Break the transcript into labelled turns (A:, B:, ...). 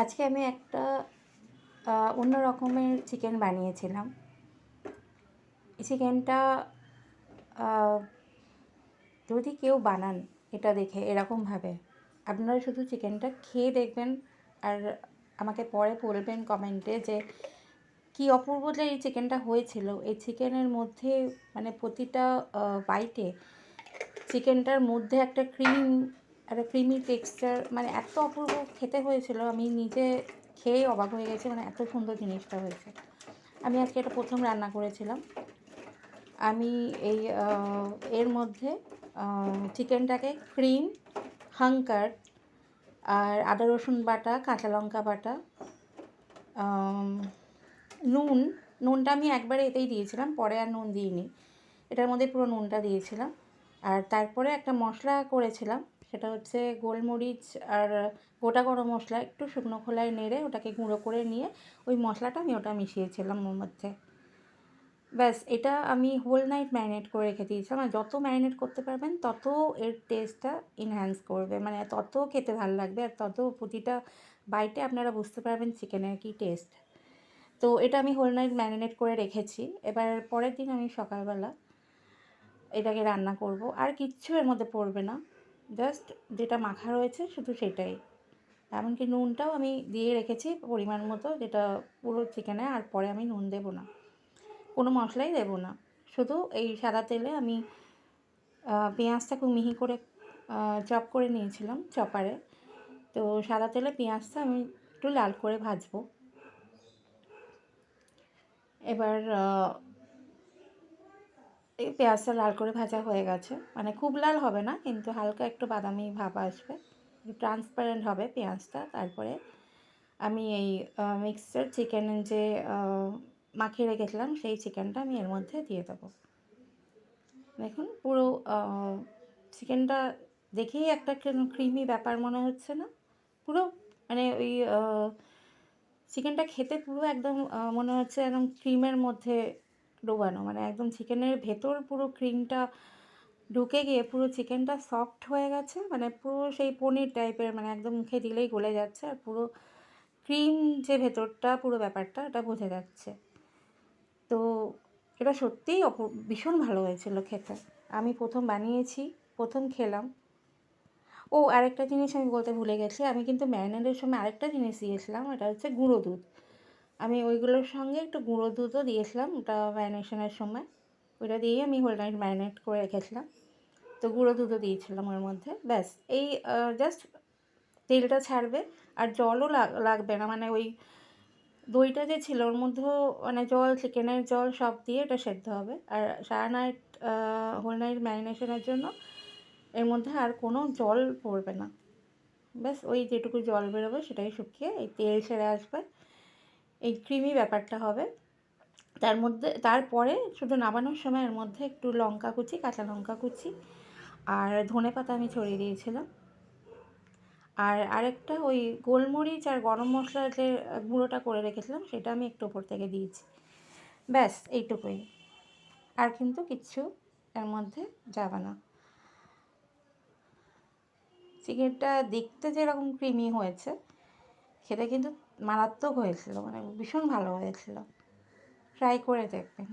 A: আজকে আমি একটা অন্য রকমের চিকেন বানিয়েছিলাম। এই চিকেনটা যদি কেউ বানান এটা দেখে এরকমভাবে, আপনারা শুধু চিকেনটা খেয়ে দেখবেন আর আমাকে পরে বলবেন কমেন্টে যে কী অপূর্ব যে এই চিকেনটা হয়েছিল। এই চিকেনের মধ্যে মানে প্রতিটা বাইটে চিকেনটার মধ্যে একটা ক্রিমি টেক্সচার, মানে এত অপূর্ব খেতে হয়েছিল, আমি নিজে খেয়ে অবাক হয়ে গেছি, মানে এত সুন্দর জিনিসটা হয়েছে। আমি আজকে এটা প্রথম রান্না করেছিলাম। আমি এই এর মধ্যে চিকেনটাকে ক্রিম, হাঙ্কার আর আদা রসুন বাটা, কাঁচা লঙ্কা বাটা, নুনটা আমি একবারে এতেই দিয়েছিলাম, পরে আর নুন দিইনি। এটার মধ্যে পুরো নুনটা দিয়েছিলাম। আর তারপরে একটা মশলা করেছিলাম, সেটা হচ্ছে গোলমরিচ আর গোটা গরম মশলা একটু শুকনো খোলায় নেড়ে ওটাকে গুঁড়ো করে নিয়ে ওই মশলাটা আমি ওটা মিশিয়েছিলাম ওর মধ্যে। ব্যাস, এটা আমি হোল নাইট ম্যারিনেট করে রেখে দিয়েছিলাম। আর যত ম্যারিনেট করতে পারবেন তত এর টেস্টটা এনহ্যান্স করবে, মানে তত খেতে ভালো লাগবে আর তত প্রতিটা বাইটে আপনারা বুঝতে পারবেন চিকেনের কী টেস্ট। তো এটা আমি হোল নাইট ম্যারিনেট করে রেখেছি। এবার পরের দিন আমি সকালবেলা এটাকে রান্না করব। আর কিচ্ছু এর মধ্যে পড়বে না, জাস্ট যেটা মাখা রয়েছে শুধু সেটাই। এমনকি নুনটাও আমি দিয়ে রেখেছি পরিমাণ মতো, যেটা পুরো চিকেনে। আর পরে আমি নুন দেবো না, কোনো মশলাই দেবো না, শুধু এই সাদা তেলে আমি পেঁয়াজটা খুব মিহি করে চপ করে নিয়েছিলাম চপারে। তো সাদা তেলে পেঁয়াজটা আমি একটু লাল করে ভাজবো। এবার এই পেঁয়াজটা লাল করে ভাজা হয়ে গেছে, মানে খুব লাল হবে না, কিন্তু হালকা একটু বাদামি ভাব আসবে, একটু ট্রান্সপারেন্ট হবে পেঁয়াজটা। তারপরে আমি এই মিক্সচার চিকেনের যে মাখিয়ে রেখেছিলাম সেই চিকেনটা আমি এর মধ্যে দিয়ে দেবো। দেখুন পুরো চিকেনটা দেখেই একটা ক্রিমি ব্যাপার মনে হচ্ছে না? পুরো মানে ওই চিকেনটা খেতে পুরো একদম মনে হচ্ছে একদম ক্রিমের মধ্যে ডোবানো, মানে একদম চিকেনের ভেতর পুরো ক্রিমটা ঢুকে গিয়ে পুরো চিকেনটা সফট হয়ে গেছে, মানে পুরো সেই পনির টাইপের, মানে একদম মুখে দিলেই গলে যাচ্ছে। আর পুরো ক্রিম যে ভেতরটা, পুরো ব্যাপারটা এটা বোঝা যাচ্ছে। তো এটা সত্যিই ভীষণ ভালো হয়েছিল খেতে। আমি প্রথম বানিয়েছি, প্রথম খেলাম। ও আরেকটা জিনিস আমি বলতে ভুলে গেছি, আমি কিন্তু ম্যারিনেটের সময় আরেকটা জিনিস দিয়েছিলাম, এটা হচ্ছে গুঁড়ো দুধ। আমি ওইগুলোর সঙ্গে একটু গুঁড়ো দুধও দিয়েছিলাম ওটা ম্যারিনেশনের সময়। ওইটা দিয়েই আমি হোল নাইট ম্যারিনেট করে রেখেছিলাম। তো গুঁড়ো দুধও দিয়েছিলাম ওর মধ্যে। ব্যাস, এই জাস্ট তেলটা ছাড়বে আর জলও লাগবে না, মানে ওই দইটা যে ছিল ওর মধ্যেও মানে জল, চিকেনের জল সব দিয়ে এটা সেদ্ধ হবে। আর সারা নাইট হোল নাইট ম্যারিনেশনের জন্য এর মধ্যে আর কোনো জল পড়বে না। ব্যাস ওই যেটুকু জল বেরোবে সেটাই শুকিয়ে এই তেল ছেড়ে আসবে, এই ক্রিমি ব্যাপারটা হবে। তারপরে শুধু নামানোর সময় এর মধ্যে একটু লঙ্কা কুচি, কাঁচা লঙ্কা কুচি আর ধনেপাতা আমি ছড়িয়ে দিয়েছিলাম। আর আরেকটা ওই গোলমরিচ আর গরম মশলার যে গুঁড়োটা করে রেখেছিলাম সেটা আমি একটু ওপর থেকে দিয়েছি। ব্যাস এইটুকুই, আর কিন্তু কিচ্ছু এর মধ্যে যাবে না। চিকেনটা দেখতে যেরকম ক্রিমি হয়েছে, খেতে কিন্তু মারাত্মক হয়েছিল, মানে ভীষণ ভালো হয়েছিল। ট্রাই করে দেখবেন।